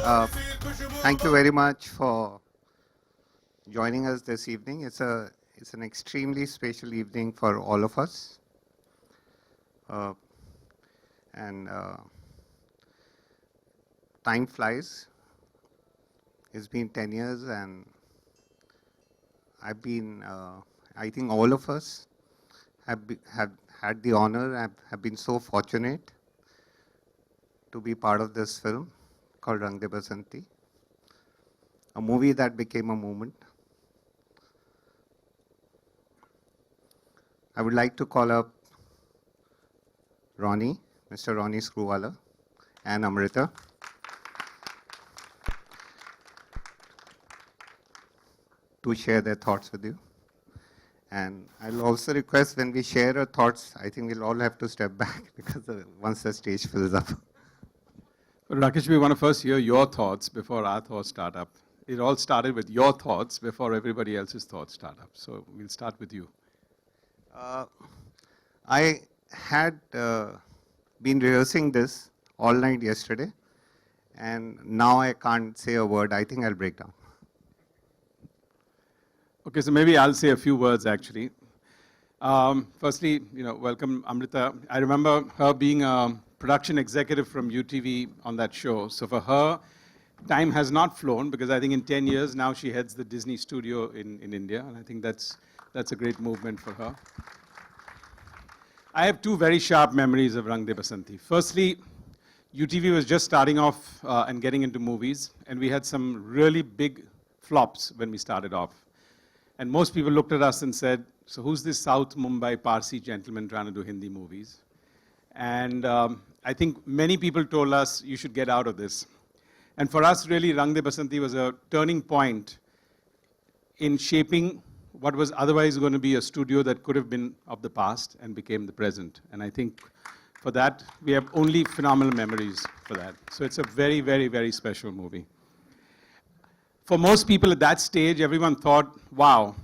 Uh, Thank you very much for joining us this evening. It's an extremely special evening for all of us. Uh, and Time flies. It's been 10 years, and I think all of us have had the honor and have been so fortunate to be part of this film called Rang De Basanti, a movie that became a movement. I would like to call up Ronnie, Mr. Ronnie Screwwala, and Amrita to share their thoughts with you. And I'll also request when we share our thoughts, I think we'll all have to step back because once the stage fills up. Rakesh, we want to first hear your thoughts before our thoughts start up. It all started with your thoughts before everybody else's thoughts start up. So we'll start with you. I had been rehearsing this all night yesterday, and now I can't say a word. I think I'll break down. Okay, so maybe I'll say a few words actually. Firstly, welcome Amrita. I remember her being a production executive from UTV on that show. So for her, time has not flown because I think in 10 years now she heads the Disney studio in India, and I think that's a great movement for her. I have two very sharp memories of Rang De Basanti. Firstly, UTV was just starting off and getting into movies, and we had some really big flops when we started off. And most people looked at us and said, so who's this South Mumbai Parsi gentleman trying to do Hindi movies? And I think many people told us, you should get out of this. And for us, really, Rang De Basanti was a turning point in shaping what was otherwise going to be a studio that could have been of the past and became the present. And I think for that, we have only phenomenal memories for that. So it's a very, very, very special movie. For most people at that stage, everyone thought, wow,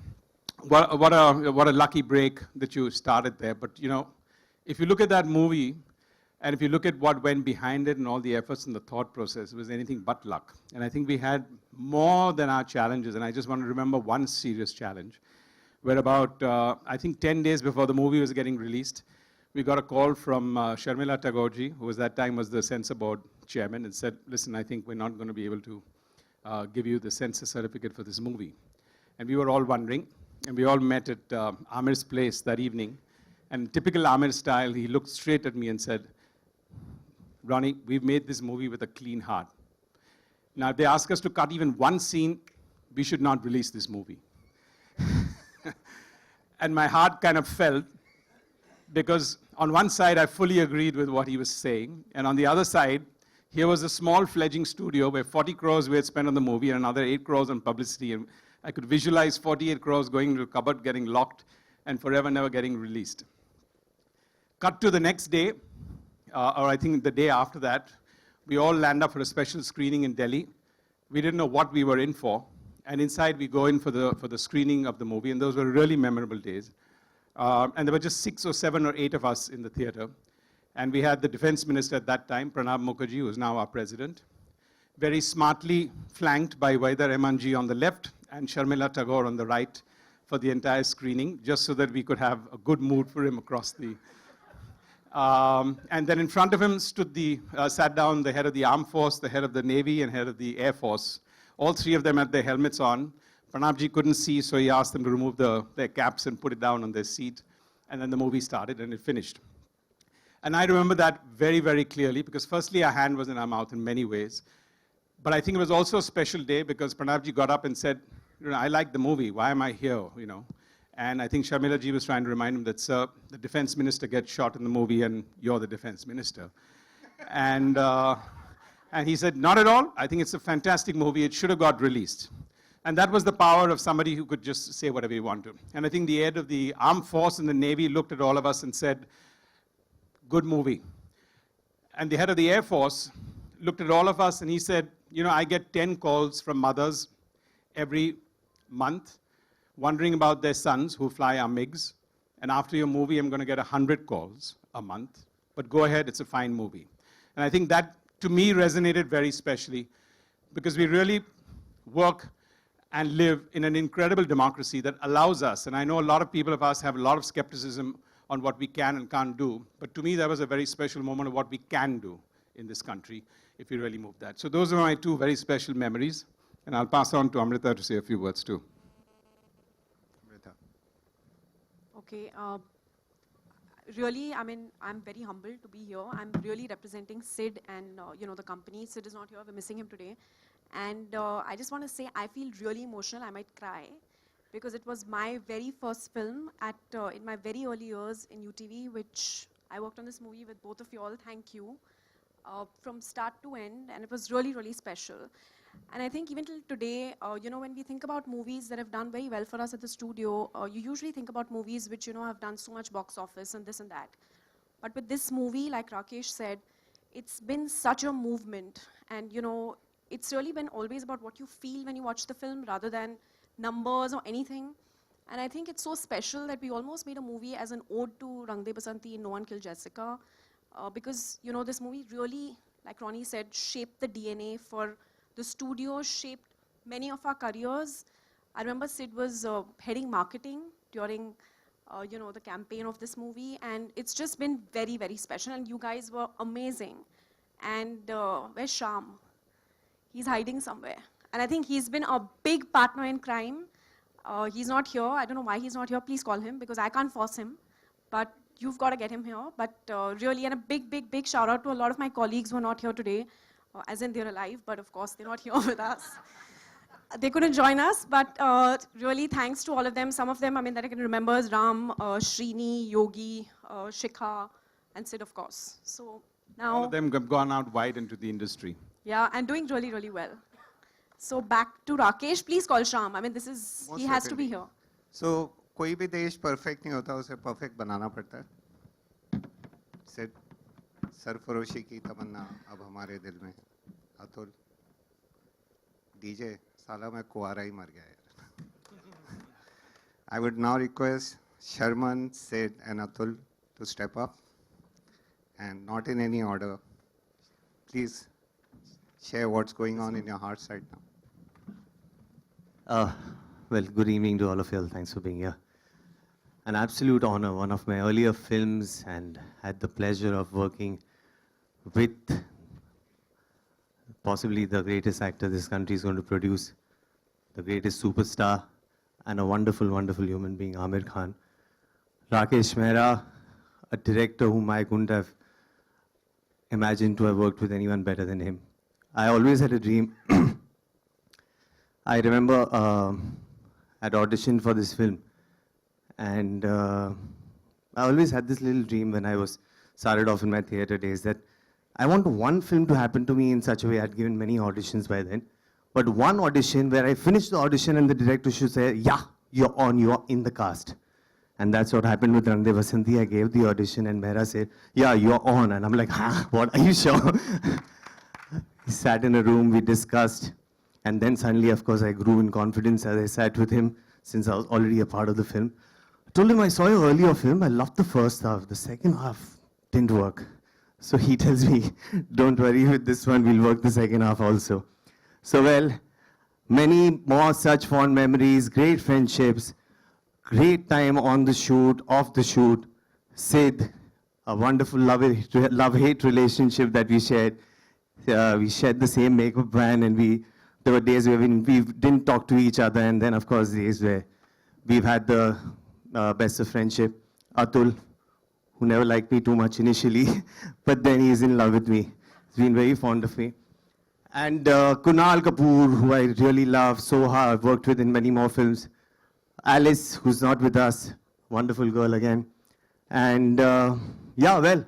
what a lucky break that you started there. But if you look at that movie, and if you look at what went behind it and all the efforts and the thought process, it was anything but luck. And I think we had more than our challenges. And I just want to remember one serious challenge, where about, I think 10 days before the movie was getting released, we got a call from Sharmila Tagorji, who was that time was the censor board chairman, and said, listen, I think we're not going to be able to give you the censor certificate for this movie. And we were all wondering, and we all met at Aamir's place that evening. And typical Aamir style, he looked straight at me and said, Ronnie, we've made this movie with a clean heart. Now, if they ask us to cut even one scene, we should not release this movie. And my heart kind of fell, because on one side, I fully agreed with what he was saying. And on the other side, here was a small fledgling studio where 40 crores we had spent on the movie and another 8 crores on publicity. And I could visualize 48 crores going into a cupboard, getting locked, and forever never getting released. Cut to the next day, or I think the day after that, we all land up for a special screening in Delhi. We didn't know what we were in for. And inside we go in for the screening of the movie, and those were really memorable days. And there were just 6 or 7 or 8 of us in the theater. And we had the defense minister at that time, Pranab Mukherjee, who is now our president, very smartly flanked by Vaidya Rahmanji on the left and Sharmila Tagore on the right for the entire screening, just so that we could have a good mood for him across the... and then in front of him sat down the head of the Armed Force, the head of the Navy, and head of the Air Force. All 3 of them had their helmets on. Pranabji couldn't see, so he asked them to remove their caps and put it down on their seat. And then the movie started, and it finished. And I remember that very, very clearly, because firstly, our hand was in our mouth in many ways. But I think it was also a special day, because Pranabji got up and said, I like the movie, why am I here, And I think Sharmila ji was trying to remind him that, sir, the defense minister gets shot in the movie and you're the defense minister. And he said, not at all. I think it's a fantastic movie. It should have got released. And that was the power of somebody who could just say whatever he wanted. And I think the head of the Armed Force and the Navy looked at all of us and said, good movie. And the head of the Air Force looked at all of us and he said, I get 10 calls from mothers every month wondering about their sons who fly our MiGs. And after your movie, I'm going to get 100 calls a month. But go ahead, it's a fine movie. And I think that, to me, resonated very specially. because we really work and live in an incredible democracy that allows us, and I know a lot of people of us have a lot of skepticism on what we can and can't do, but to me that was a very special moment of what we can do in this country if we really move that. So those are my two very special memories, and I'll pass on to Amrita to say a few words too. Amrita. Okay. Really, I mean, I'm very humbled to be here. I'm really representing Sid and, the company. Sid is not here. We're missing him today. And I just want to say I feel really emotional. I might cry because it was my very first film in my very early years in UTV, which I worked on this movie with both of you all. Thank you. From start to end. And it was really, really special. And I think even till today, when we think about movies that have done very well for us at the studio, you usually think about movies which, have done so much box office and this and that. But with this movie, like Rakesh said, it's been such a movement. And, it's really been always about what you feel when you watch the film rather than numbers or anything. And I think it's so special that we almost made a movie as an ode to Rang De Basanti in No One Killed Jessica. Because, this movie really, like Ronnie said, shaped the DNA for the studio, shaped many of our careers. I remember Sid was heading marketing during, the campaign of this movie. And it's just been very, very special. And you guys were amazing. And where's Sham? He's hiding somewhere. And I think he's been a big partner in crime. He's not here. I don't know why he's not here. Please call him because I can't force him. But you've got to get him here. But really, and a big, big, big shout out to a lot of my colleagues who are not here today. As in they're alive, but of course they're not here with us. They couldn't join us, but really thanks to all of them. Some of them, that I can remember is Ram, Srini, Yogi, Shikha, and Sid, of course. So now... All of them have gone out wide into the industry. Yeah, and doing really, really well. So back to Rakesh. Please call Sham. He has to be here. So, कोई भी देश perfect नहीं होता, उसे perfect बनाना पड़ता है. Sid. सरफरोशी की तमन्ना अब हमारे दिल में. अतुल, डीजे, साला मैं कुआरा ही मर गया यार. I would now request Sharman, Sid, and Atul to step up, and not in any order. Please share what's going on in your hearts right now. Well, good evening to all of you. Thanks for being here. An absolute honor, one of my earlier films, and had the pleasure of working with possibly the greatest actor this country is going to produce, the greatest superstar, and a wonderful, wonderful human being, Aamir Khan. Rakesh Mehra, a director whom I couldn't have imagined to have worked with anyone better than him. I always had a dream. I remember I'd auditioned for this film, and I always had this little dream when I started off in my theater days that I want one film to happen to me in such a way. I'd given many auditions by then, but one audition where I finished the audition and the director should say, yeah, you're on, you're in the cast. And that's what happened with Rang De Basanti. I gave the audition and Mehra said, yeah, you're on. And I'm like, huh, what, are you sure? He sat in a room, we discussed, and then suddenly, of course, I grew in confidence as I sat with him since I was already a part of the film. I told him I saw your earlier film, I loved the first half, the second half didn't work. So he tells me, don't worry, with this one, we'll work the second half also. So well, many more such fond memories, great friendships, great time on the shoot, off the shoot. Sid, a wonderful love-hate relationship that we shared. We shared the same makeup van, and there were days where we didn't talk to each other, and then of course days where we've had the best of friendship. Atul, who never liked me too much initially, but then he's in love with me. He's been very fond of me. And Kunal Kapoor, who I really love, Soha, I've worked with in many more films. Alice, who's not with us, wonderful girl again. And yeah, well,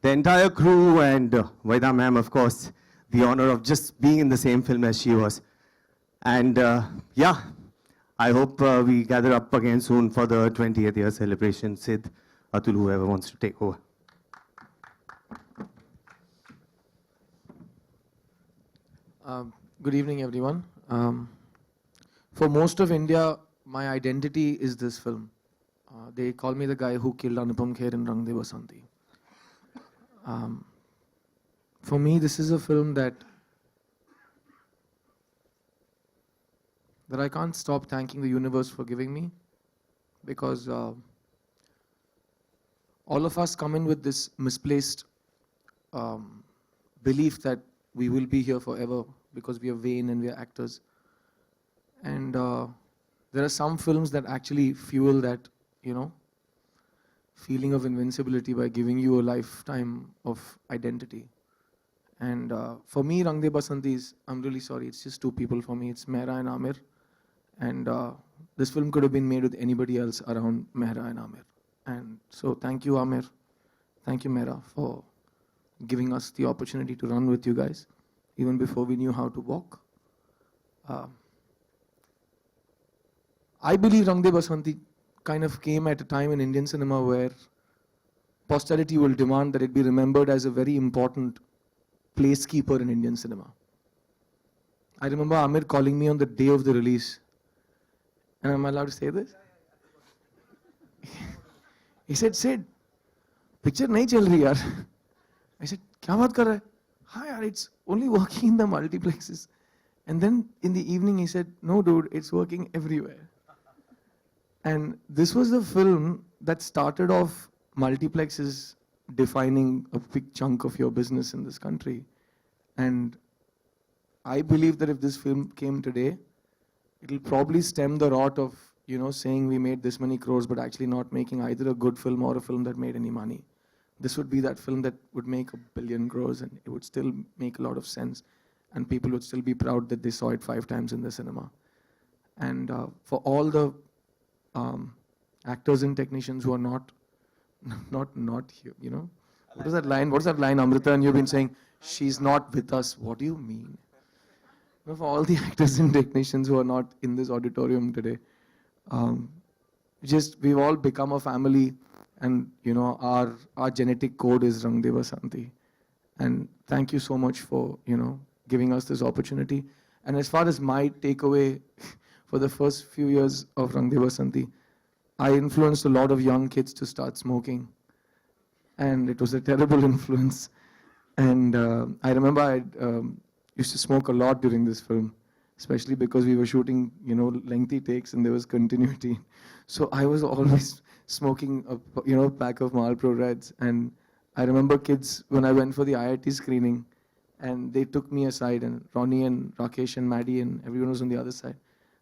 the entire crew and Vaida ma'am, of course, the honor of just being in the same film as she was. And yeah, I hope we gather up again soon for the 20th year celebration. Sid, Atul, whoever wants to take over. Good evening, everyone. For most of India, my identity is this film. They call me the guy who killed Anupam Kher in Rang De Basanti. For me, this is a film that that I can't stop thanking the universe for giving me, because all of us come in with this misplaced belief that we will be here forever because we are vain and we are actors. And there are some films that actually fuel that, you know, feeling of invincibility by giving you a lifetime of identity. And for me, Rang De Basanti is, I'm really sorry, it's just two people for me. It's Mehra and Aamir. And this film could have been made with anybody else around Mehra and Aamir. And so thank you, Aamir. Thank you, Mehra, for giving us the opportunity to run with you guys, even before we knew how to walk. I believe Rang De Basanti kind of came at a time in Indian cinema where posterity will demand that it be remembered as a very important placekeeper in Indian cinema. I remember Aamir calling me on the day of the release. And am I allowed to say this? He said, Sid, picture nahi chal rahi yaar. I said, kya baat kar raha hai? Ha yaar, it's only working in the multiplexes. And then in the evening he said, no dude, it's working everywhere. And this was the film that started off multiplexes defining a big chunk of your business in this country. And I believe that if this film came today, it'll probably stem the rot of, you know, saying we made this many crores but actually not making either a good film or a film that made any money. This would be that film that would make 1 billion crores and it would still make a lot of sense. And people would still be proud that they saw it 5 times in the cinema. And for all the actors and technicians who are not here, you know. What is that line? What's that line, Amrita? And you've been saying, she's not with us. What do you mean? You know, for all the actors and technicians who are not in this auditorium today, we've all become a family, and you know, our genetic code is Rang De Basanti. And thank you so much for, you know, giving us this opportunity. And as far as my takeaway for the first few years of Rang De Basanti, I influenced a lot of young kids to start smoking. And it was a terrible influence. And I remember I used to smoke a lot during this film, especially because we were shooting, you know, lengthy takes and there was continuity. So I was always smoking a, you know, pack of Marlboro Reds. And I remember kids, when I went for the IIT screening, and they took me aside, and Ronnie and Rakesh and Maddie and everyone was on the other side.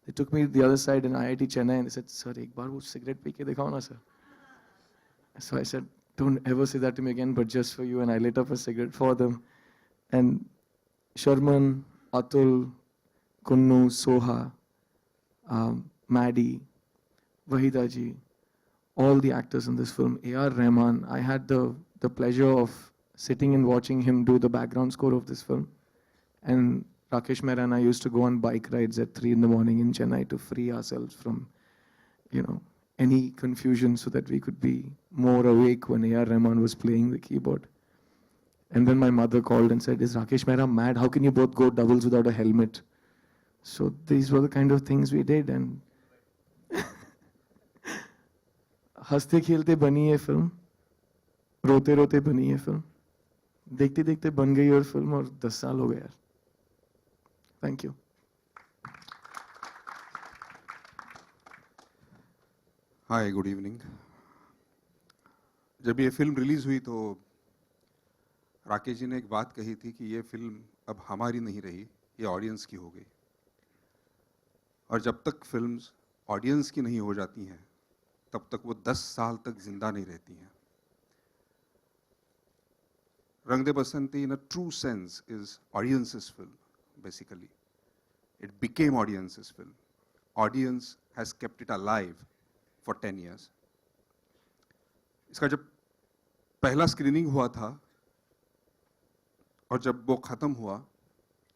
They took me to the other side in IIT Chennai and they said, sir, ek baar wo cigarette pee ke dikhao na, sir. So I said, don't ever say that to me again, but just for you. And I lit up a cigarette for them. And Sharman, Atul, Kunnu, Soha, Maddie, Wahida ji, all the actors in this film, A.R. Rahman, I had the pleasure of sitting and watching him do the background score of this film. And Rakesh Mehra and I used to go on bike rides at 3 in the morning in Chennai to free ourselves from, you know, any confusion so that we could be more awake when A.R. Rahman was playing the keyboard. And then my mother called and said, is Rakesh Mehra mad? How can you both go doubles without a helmet? So these were the kind of things we did. And हंसते खेलते बनी ये film, रोते रोते बनी ये film, देखते देखते बन गई और फिल्म और 10 साल हो गए यार. Thank you. Hi good evening. जब ये फिल्म रिलीज हुई तो राकेश जी ने एक बात कही थी कि ये फिल्म अब हमारी नहीं रही, ये ऑडियंस की हो गई. और जब तक फिल्म्स ऑडियंस की नहीं हो जाती हैं तब तक वो 10 साल तक जिंदा नहीं रहती हैं. रंग दे बसंती in a true sense is audience's film. Basically, it became audience's film. Audience has kept it alive for 10 years. इसका जब पहला स्क्रीनिंग हुआ था और जब वो खत्म हुआ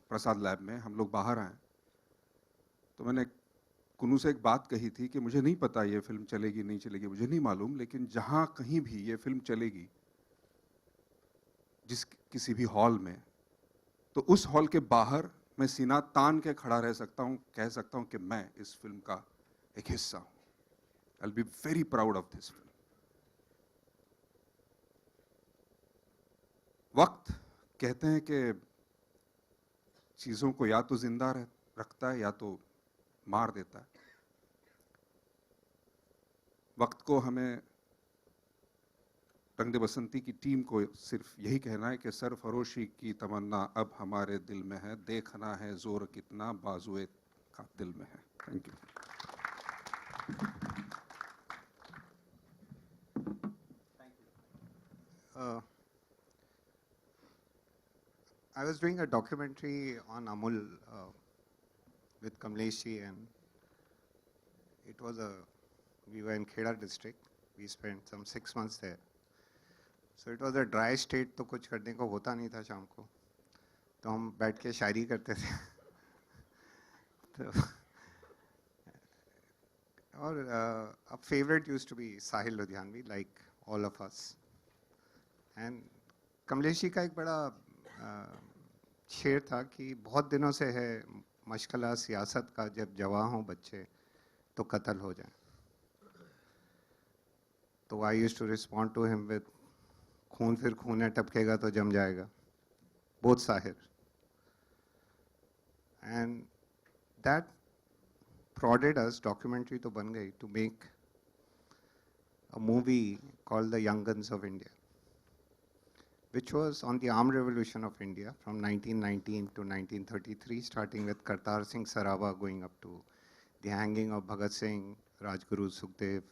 प्रसाद लैब में, हम लोग बाहर आए, तो मैंने कुनू से एक बात कही थी कि मुझे नहीं पता ये फिल्म चलेगी नहीं चलेगी, मुझे नहीं मालूम, लेकिन जहां कहीं भी ये फिल्म चलेगी, जिस किसी भी हॉल में, तो उस हॉल के बाहर मैं सीना तान के खड़ा रह सकता हूं, कह सकता हूं कि मैं इस फिल्म का एक हिस्सा हूं. I'll be very proud of this film. वक्त कहते हैं कि चीजों को या तो जिंदा रखता है या तो मार देता है। वक्त को हमें रंग दे बसंती की टीम को सिर्फ यही कहना है कि सरफरोशी की तमन्ना अब हमारे दिल में है, देखना है जोर कितना बाजुए का दिल में है। Thank you. I was doing a documentary on Amul with Kamleshi, and we were in Kheda district. We spent some 6 months there. So it was a dry state, तो कुछ करने को होता नहीं था शाम को, तो हम बैठ के शायरी करते थे। तो और a favorite used to be Sahil Ludhianvi, like all of us. And कमलेशी का एक बड़ा शेर था कि बहुत दिनों से है मशगला सियासत का, जब जवां हों बच्चे तो कत्ल हो जाए। तो I used to respond to him with खून फिर खून है टपकेगा तो जम जाएगा, both Sahir. And that prodded us, documentary तो बन गई, to make a movie called The Young Guns of India, which was on the armed revolution of India from 1919 to 1933, starting with Kartar Singh Sarawa going up to the hanging of Bhagat Singh, Rajguru Sukhdev,